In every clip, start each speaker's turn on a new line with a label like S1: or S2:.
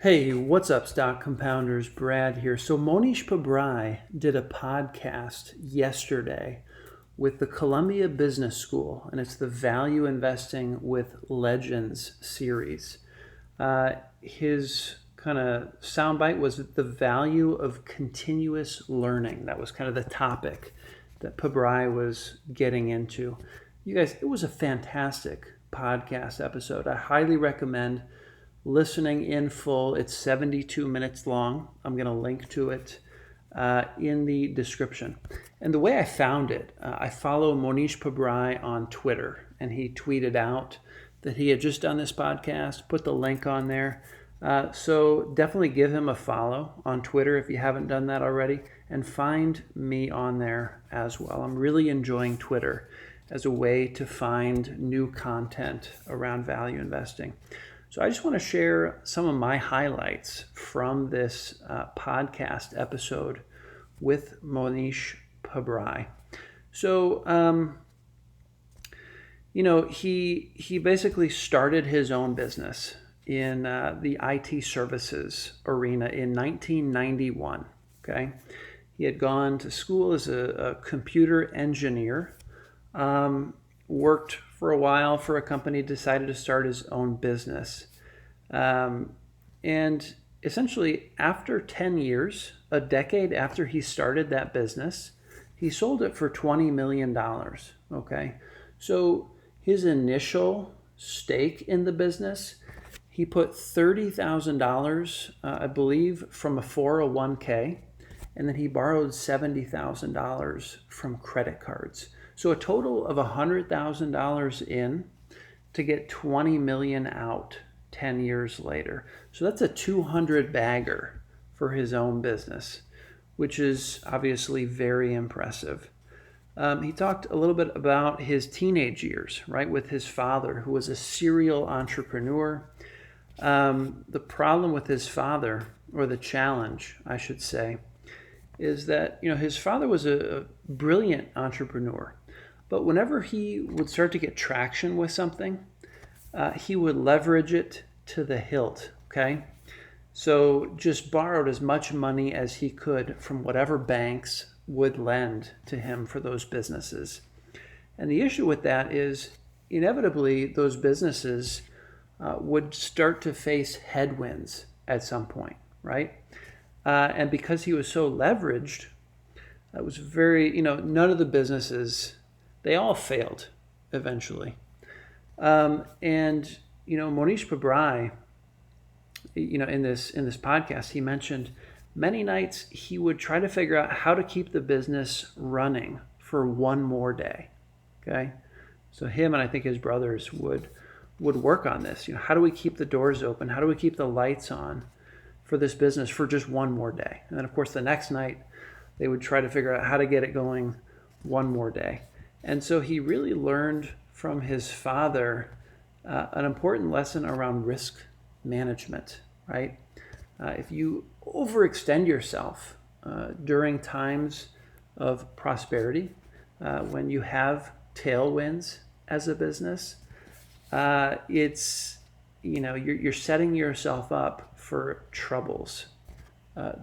S1: Hey, what's up, stock compounders? Brad here. So Mohnish Pabrai did a podcast yesterday with the Columbia Business School, and it's the Value Investing with Legends series. His kind of soundbite was the value of continuous learning. That was kind of the topic that Pabrai was getting into. You guys, it was a fantastic podcast episode. I highly recommend listening in full. It's 72 minutes long. I'm going to link to it in the description. And the way I found it, I follow Mohnish Pabrai on Twitter, and he tweeted out that he had just done this podcast, put the link on there. So definitely give him a follow on Twitter if you haven't done that already, and find me on there as well. I'm really enjoying Twitter as a way to find new content around value investing. So I just want to share some of my highlights from this podcast episode with Mohnish Pabrai. So, he basically started his own business in the IT services arena in 1991. Okay, he had gone to school as a computer engineer, worked for a while for a company, decided to start his own business. And essentially, after 10 years, a decade after he started that business, he sold it for $20 million. Okay. So his initial stake in the business, he put $30,000, I believe, from a 401k, and then he borrowed $70,000 from credit cards. So a total of $100,000 in to get $20 million out 10 years later. So that's a 200 bagger for his own business, which is obviously very impressive. He talked a little bit about his teenage years, right, with his father, who was a serial entrepreneur. The problem with his father, or the challenge, I should say, is that his father was a brilliant entrepreneur, but whenever he would start to get traction with something, he would leverage it to the hilt. Okay, so just borrowed as much money as he could from whatever banks would lend to him for those businesses. And the issue with that is inevitably those businesses would start to face headwinds at some point, right? And because he was so leveraged, it was very, none of the businesses, they all failed eventually. Mohnish Pabrai, in this podcast, he mentioned many nights he would try to figure out how to keep the business running for one more day. Okay, so him and I think his brothers would work on this. How do we keep the doors open? How do we keep the lights on for this business for just one more day? And then, of course, the next night they would try to figure out how to get it going one more day. And so he really learned from his father an important lesson around risk management, right? If you overextend yourself during times of prosperity, when you have tailwinds as a business, it's, you're setting yourself up for troubles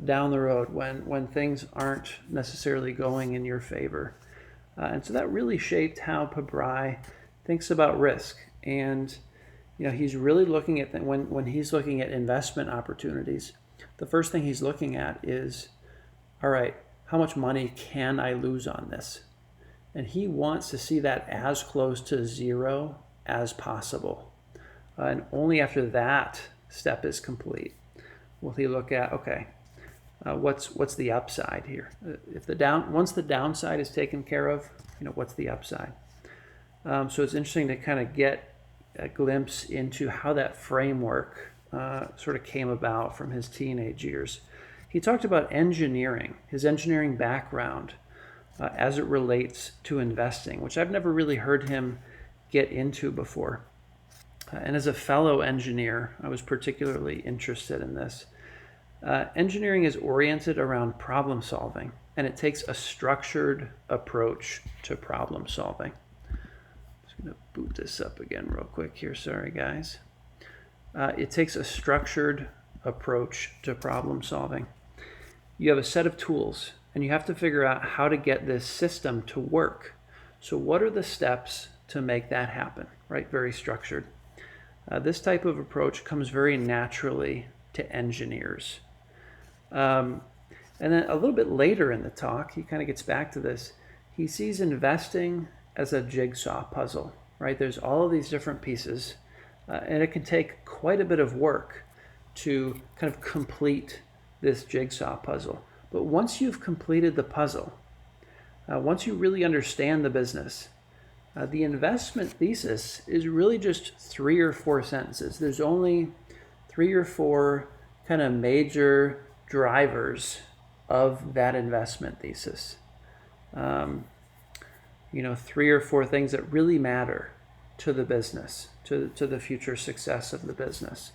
S1: down the road when things aren't necessarily going in your favor. And so that really shaped how Pabrai thinks about risk. And he's really looking at when he's looking at investment opportunities, the first thing he's looking at is, all right, how much money can I lose on this? And he wants to see that as close to zero as possible. And only after that step is complete will he look at, okay, what's the upside here? Once the downside is taken care of, what's the upside? So it's interesting to kind of get a glimpse into how that framework sort of came about from his teenage years. He talked about engineering, his engineering background as it relates to investing, which I've never really heard him get into before. And as a fellow engineer, I was particularly interested in this. Engineering is oriented around problem solving, and it takes a structured approach to problem solving. I'm going to boot this up again real quick here. Sorry, guys. It takes a structured approach to problem solving. You have a set of tools, and you have to figure out how to get this system to work. So what are the steps to make that happen, right? Very structured. This type of approach comes very naturally to engineers. And then a little bit later in the talk, he kind of gets back to this. He sees investing as a jigsaw puzzle, right? There's all of these different pieces, and it can take quite a bit of work to kind of complete this jigsaw puzzle. But once you've completed the puzzle, once you really understand the business, the investment thesis is really just 3 or 4 sentences. There's only 3 or 4 kind of major drivers of that investment thesis. 3 or 4 things that really matter to the business, to the future success of the business.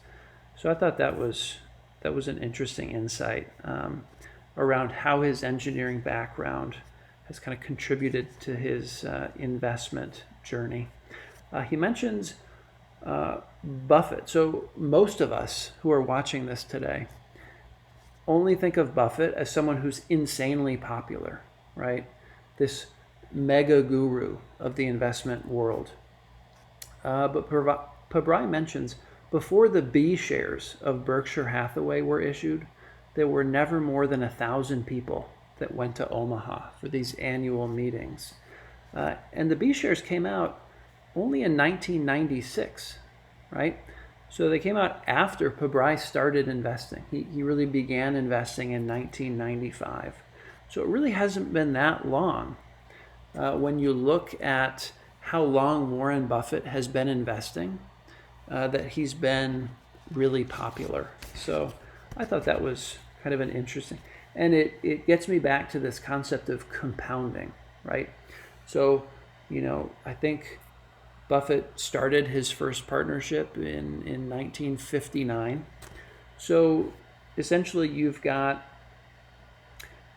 S1: So I thought that was an interesting insight around how his engineering background has kind of contributed to his investment journey. He mentions Buffett. So most of us who are watching this today only think of Buffett as someone who's insanely popular, right? This mega guru of the investment world. But Pabrai mentions before the B shares of Berkshire Hathaway were issued, there were never more than 1,000 people that went to Omaha for these annual meetings. And the B shares came out only in 1996, right? So they came out after Pabrai started investing. He really began investing in 1995. So it really hasn't been that long. When you look at how long Warren Buffett has been investing, that he's been really popular. So I thought that was kind of an interesting, and it gets me back to this concept of compounding, right? So, I think Buffett started his first partnership in 1959. So essentially you've got,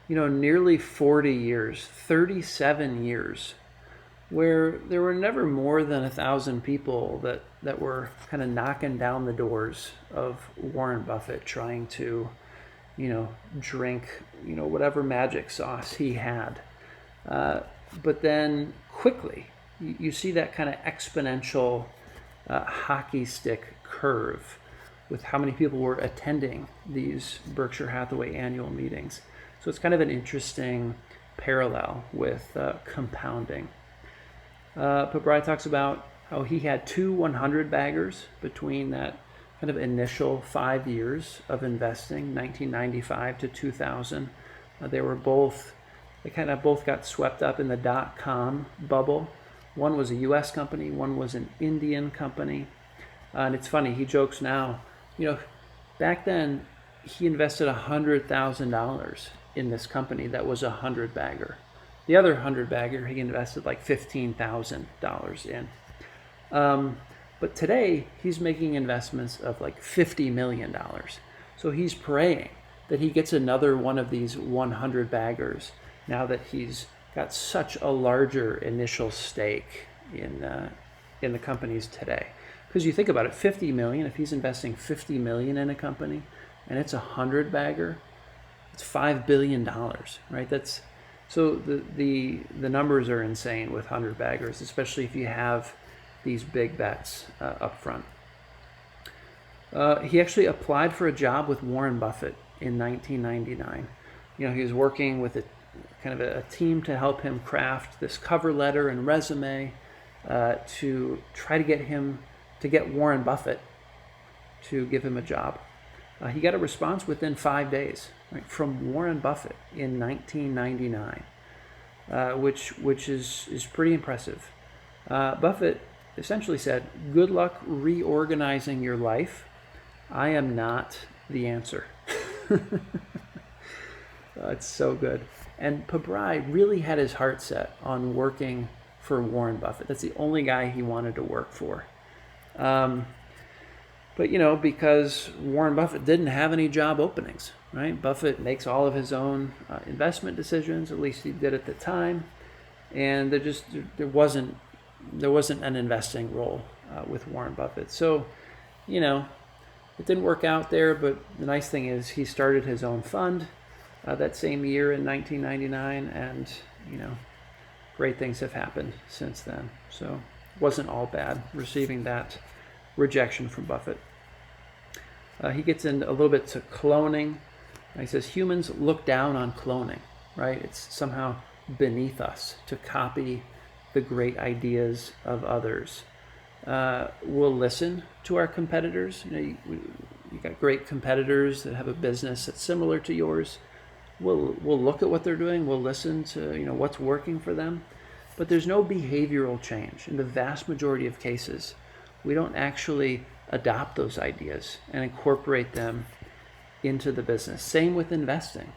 S1: nearly 40 years, 37 years, where there were never more than 1,000 people that were kind of knocking down the doors of Warren Buffett trying to, drink, whatever magic sauce he had. But then quickly, you see that kind of exponential hockey stick curve with how many people were attending these Berkshire Hathaway annual meetings. So it's kind of an interesting parallel with compounding. Pabrai talks about how he had 2 100-baggers between that kind of initial 5 years of investing, 1995 to 2000. They kind of both got swept up in the dot-com bubble. One was a U.S. company, one was an Indian company. And it's funny, he jokes now, back then he invested $100,000 in this company that was a 100-bagger. The other 100-bagger, he invested like $15,000 in. But today, he's making investments of like $50 million. So he's praying that he gets another one of these 100-baggers now that he's got such a larger initial stake in the companies today. Because you think about it, 50 million, if he's investing 50 million in a company and it's a 100-bagger, it's $5 billion, right? So the numbers are insane with 100-baggers, especially if you have these big bets up front. He actually applied for a job with Warren Buffett in 1999. He was working with a team to help him craft this cover letter and resume to try to get Warren Buffett to give him a job. He got a response within 5 days, right, from Warren Buffett in 1999, which is pretty impressive. Buffett essentially said, "Good luck reorganizing your life. I am not the answer." It's so good. And Pabrai really had his heart set on working for Warren Buffett. That's the only guy he wanted to work for. But because Warren Buffett didn't have any job openings, right? Buffett makes all of his own investment decisions, at least he did at the time. And there wasn't an investing role with Warren Buffett. So, It didn't work out there, but the nice thing is he started his own fund that same year in 1999, and great things have happened since then. So it wasn't all bad receiving that rejection from Buffett. He gets in a little bit to cloning. He says humans look down on cloning, right? It's somehow beneath us to copy the great ideas of others. We'll listen to our competitors. You got great competitors that have a business that's similar to yours. We'll look at what they're doing. We'll listen to what's working for them. But there's no behavioral change. In the vast majority of cases, we don't actually adopt those ideas and incorporate them into the business. Same with investing.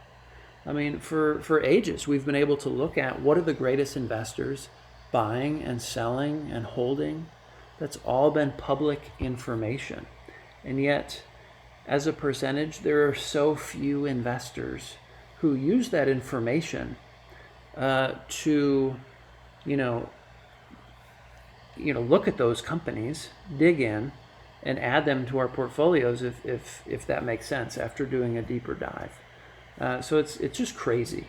S1: I mean, for ages, we've been able to look at what are the greatest investors buying and selling and holding. That's all been public information. And yet, as a percentage, there are so few investors who use that information to look at those companies, dig in, and add them to our portfolios if that makes sense after doing a deeper dive. So it's just crazy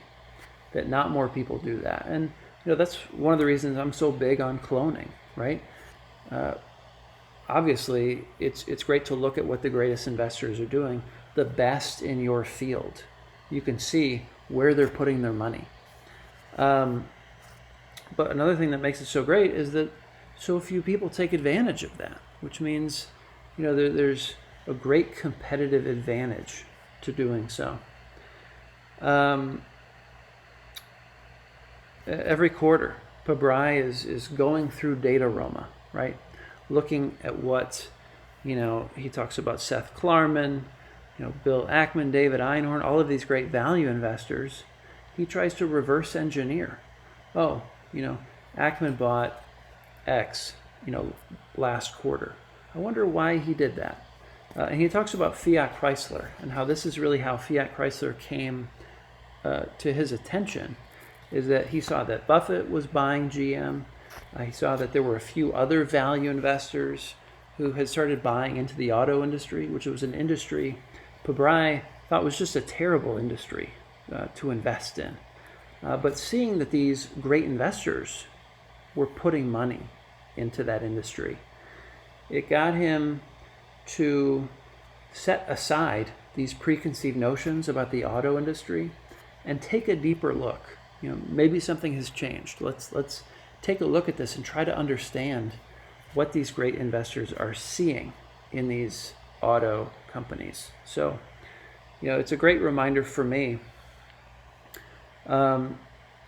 S1: that not more people do that. And that's one of the reasons I'm so big on cloning, right? Obviously, it's great to look at what the greatest investors are doing, the best in your field. You can see where they're putting their money. But another thing that makes it so great is that so few people take advantage of that, which means there's a great competitive advantage to doing so. Every quarter, Pabrai is going through Dataroma, right? Looking at what, he talks about Seth Klarman, Bill Ackman, David Einhorn, all of these great value investors. He tries to reverse engineer. Ackman bought X, last quarter. I wonder why he did that. And he talks about Fiat Chrysler and how this is really how Fiat Chrysler came to his attention, is that he saw that Buffett was buying GM. He saw that there were a few other value investors who had started buying into the auto industry, which was an industry Pabrai thought was just a terrible industry to invest in. But seeing that these great investors were putting money into that industry, it got him to set aside these preconceived notions about the auto industry and take a deeper look. Maybe something has changed. Let's take a look at this and try to understand what these great investors are seeing in these auto companies. So, it's a great reminder for me.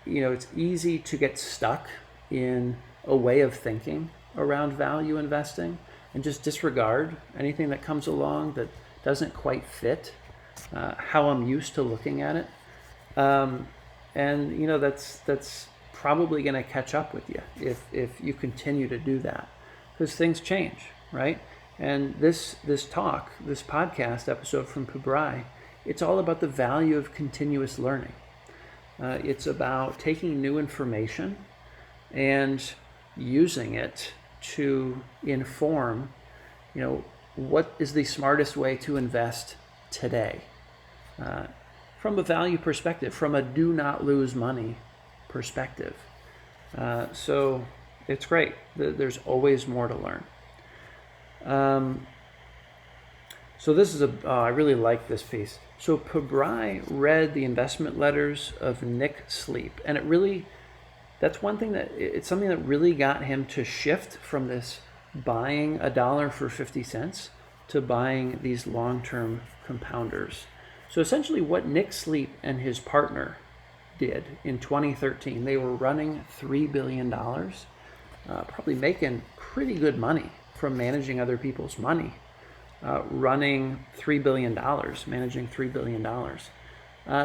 S1: It's easy to get stuck in a way of thinking around value investing and just disregard anything that comes along that doesn't quite fit how I'm used to looking at it. And that's probably going to catch up with you if you continue to do that, because things change, right? And this podcast episode from Pabrai, it's all about the value of continuous learning. It's about taking new information and using it to inform, what is the smartest way to invest today, from a value perspective, from a do not lose money perspective. So it's great. There's always more to learn. So this is I really like this piece. So Pabrai read the investment letters of Nick Sleep, and that's one thing it's something that really got him to shift from this buying $1 for 50 cents to buying these long-term compounders. So essentially what Nick Sleep and his partner did in 2013, they were running $3 billion, probably making pretty good money from managing other people's money, running $3 billion, managing $3 billion.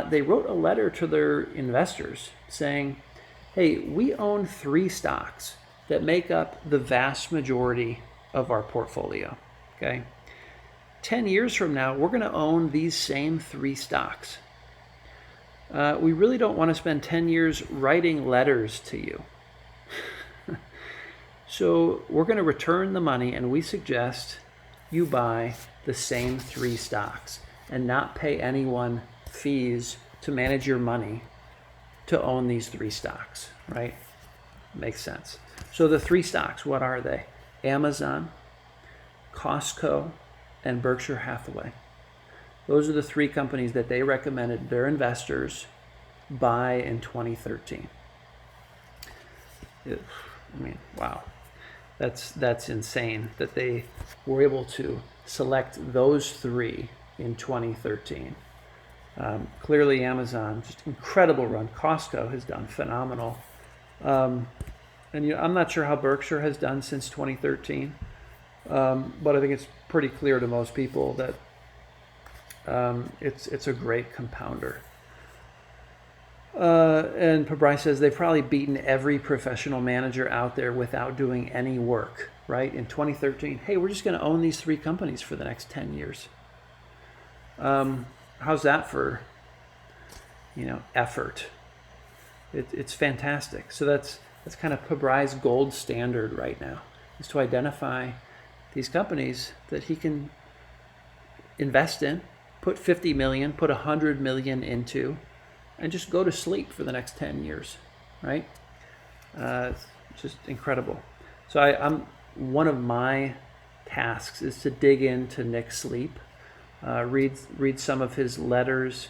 S1: They wrote a letter to their investors saying, hey, we own 3 stocks that make up the vast majority of our portfolio, okay? 10 years from now, we're going to own these same 3 stocks. We really don't want to spend 10 years writing letters to you. So we're going to return the money, and we suggest you buy the same 3 stocks and not pay anyone fees to manage your money to own these 3 stocks, right? Makes sense. So the 3 stocks, what are they? Amazon, Costco, and Berkshire Hathaway. Those are the 3 companies that they recommended their investors buy in 2013. I mean, wow. That's insane that they were able to select those 3 in 2013. Clearly Amazon, just incredible run. Costco has done phenomenal. And I'm not sure how Berkshire has done since 2013, but I think it's pretty clear to most people that it's a great compounder. And Pabrai says they've probably beaten every professional manager out there without doing any work, right? In 2013, hey, we're just going to own these 3 companies for the next 10 years. How's that for, effort? It's fantastic. So that's kind of Pabrai's gold standard right now, is to identify these companies that he can invest in, put 50 million, put 100 million into, and just go to sleep for the next 10 years, right? It's just incredible. So I'm one of my tasks is to dig into Nick Sleep, read some of his letters,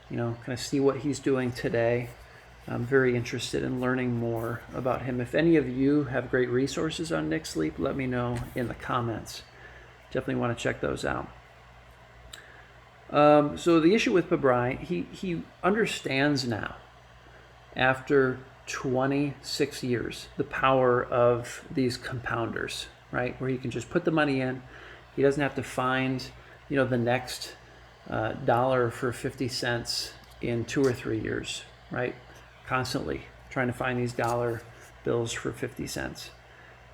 S1: kind of see what he's doing today. I'm very interested in learning more about him. If any of you have great resources on Nick Sleep, let me know in the comments. Definitely want to check those out. So the issue with Pabrai, he understands now, after 26 years, the power of these compounders, right? Where he can just put the money in. He doesn't have to find, the next dollar for 50 cents in 2 or 3 years, right? Constantly trying to find these dollar bills for 50 cents.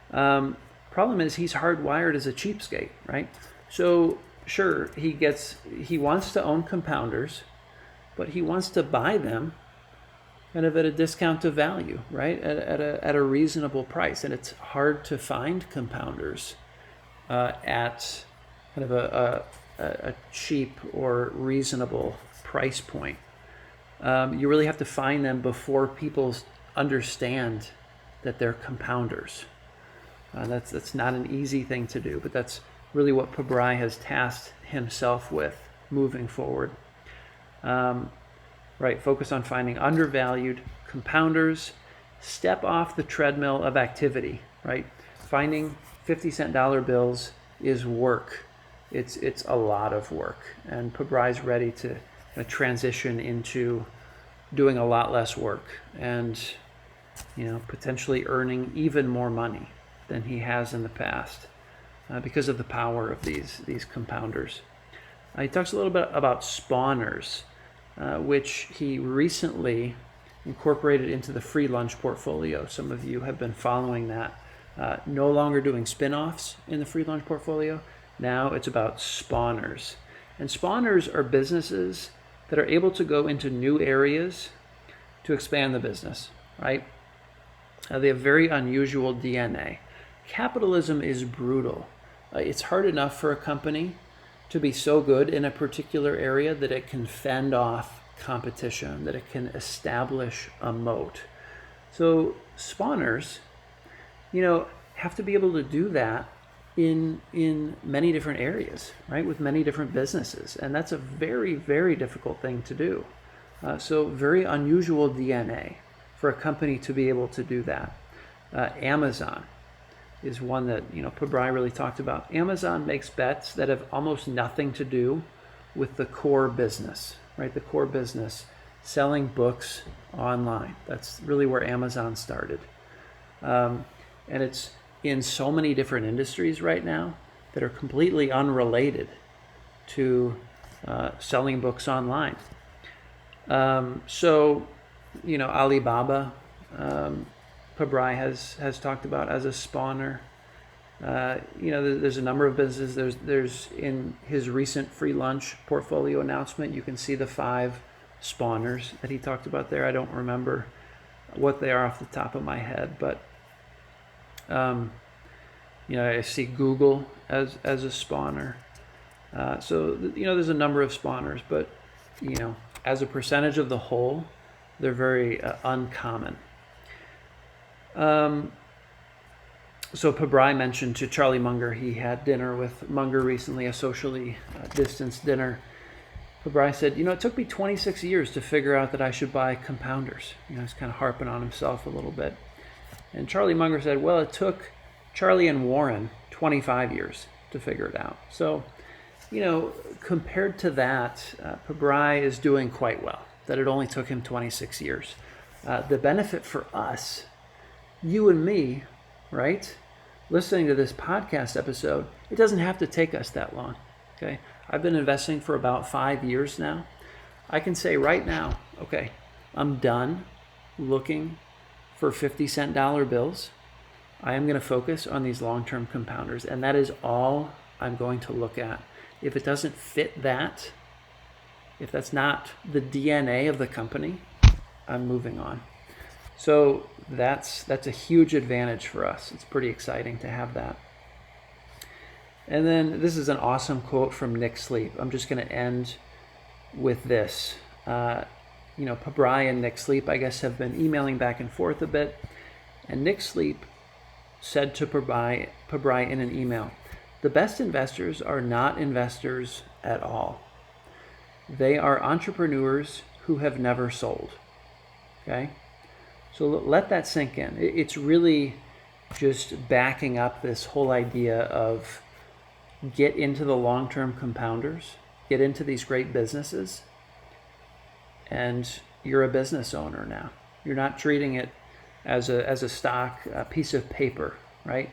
S1: Problem is he's hardwired as a cheapskate, right? So sure, he wants to own compounders, but he wants to buy them kind of at a discount to value, right? At a reasonable price. And it's hard to find compounders at kind of a cheap or reasonable price point. You really have to find them before people understand that they're compounders. That's not an easy thing to do, but that's really what Pabrai has tasked himself with moving forward. Right, focus on finding undervalued compounders, step off the treadmill of activity, right? Finding 50-cent dollar bills is work. It's a lot of work, and Pabrai's ready to transition into doing a lot less work and potentially earning even more money than he has in the past because of the power of these compounders. He talks a little bit about spawners, which he recently incorporated into the free lunch portfolio. Some of you have been following that. No longer doing spin-offs in the free lunch portfolio. Now it's about spawners. And spawners are businesses that are able to go into new areas to expand the business, right? They have very unusual DNA. Capitalism is brutal. It's hard enough for a company to be so good in a particular area that it can fend off competition, that it can establish a moat. So spawners, have to be able to do that in many different areas, right, with many different businesses. And that's a very, very difficult thing to do. So very unusual DNA for a company to be able to do that. Amazon is one that, Pabrai really talked about. Amazon makes bets that have almost nothing to do with the core business, right? The core business, selling books online. That's really where Amazon started. And it's in so many different industries right now that are completely unrelated to selling books online. So, Alibaba, Pabrai has talked about as a spawner. There's a number of businesses. There's in his recent free lunch portfolio announcement, you can see the 5 spawners that he talked about there. I don't remember what they are off the top of my head, but I see Google as a spawner. There's a number of spawners, but as a percentage of the whole, they're very uncommon. So Pabrai mentioned to Charlie Munger, he had dinner with Munger recently, a socially distanced dinner. Pabrai said, it took me 26 years to figure out that I should buy compounders. He's kind of harping on himself a little bit. And Charlie Munger said, well, it took Charlie and Warren 25 years to figure it out. So, compared to that, Pabrai is doing quite well, that it only took him 26 years. The benefit for us, you and me, right, listening to this podcast episode, it doesn't have to take us that long, okay? I've been investing for about 5 years now. I can say right now, okay, I'm done looking for 50-cent dollar bills. I am going to focus on these long-term compounders, and that is all I'm going to look at. If it doesn't fit that, if that's not the DNA of the company, I'm moving on. So that's a huge advantage for us. It's pretty exciting to have that. And then this is an awesome quote from Nick Sleep. I'm just going to end with this. Pabrai and Nick Sleep, I guess, have been emailing back and forth a bit. And Nick Sleep said to Pabrai in an email, the best investors are not investors at all. They are entrepreneurs who have never sold. Okay? So let that sink in. It's really just backing up this whole idea of get into the long-term compounders, get into these great businesses, and you're a business owner now. You're not treating it as a stock, a piece of paper, right?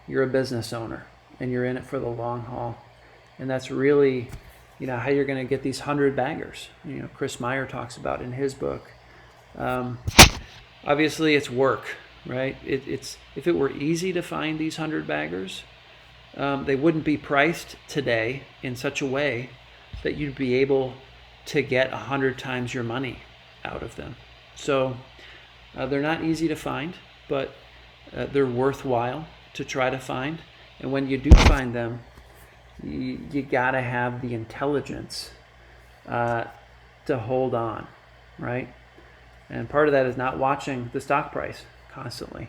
S1: You're a business owner, and you're in it for the long haul. And that's really, how you're going to get these 100 baggers. Chris Meyer talks about in his book. Obviously, it's work, right? It's if it were easy to find these 100 baggers, they wouldn't be priced today in such a way that you'd be able to get 100 times your money out of them. So they're not easy to find, but they're worthwhile to try to find. And when you do find them, you gotta have the intelligence to hold on, right? And part of that is not watching the stock price constantly,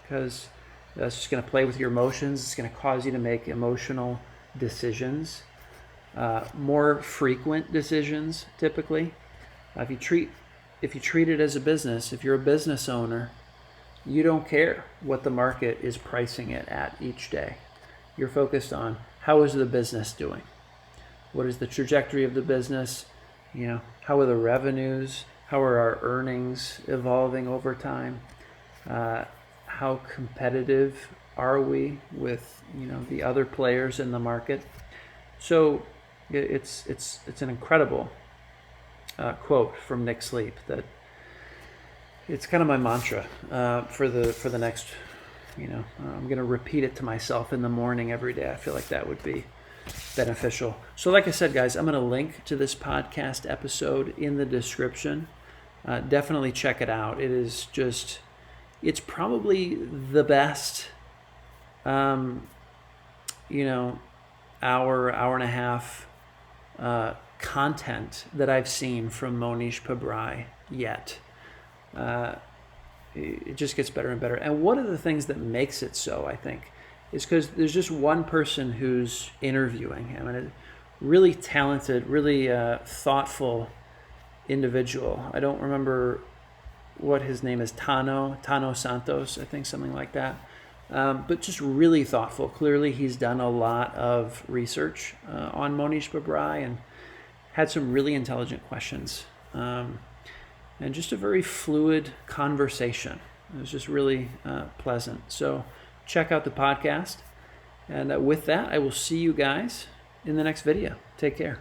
S1: because that's just going to play with your emotions. It's going to cause you to make emotional decisions, more frequent decisions typically. If you treat it as a business, if you're a business owner, you don't care what the market is pricing it at each day. You're focused on how is the business doing? What is the trajectory of the business? How are the revenues? How are our earnings evolving over time? How competitive are we with the other players in the market? So it's an incredible quote from Nick Sleep that it's kind of my mantra for the next. I'm going to repeat it to myself in the morning every day. I feel like that would be beneficial. So like I said, guys, I'm going to link to this podcast episode in the description. Definitely check it out. It's probably the best, hour and a half content that I've seen from Mohnish Pabrai yet. It just gets better and better. And one of the things that makes it so, I think, is because there's just one person who's interviewing him, and a really talented, really thoughtful individual. I don't remember what his name is, Tano Santos, I think, something like that. But just really thoughtful. Clearly, he's done a lot of research on Mohnish Pabrai and had some really intelligent questions. And just a very fluid conversation. It was just really pleasant. So check out the podcast. And with that, I will see you guys in the next video. Take care.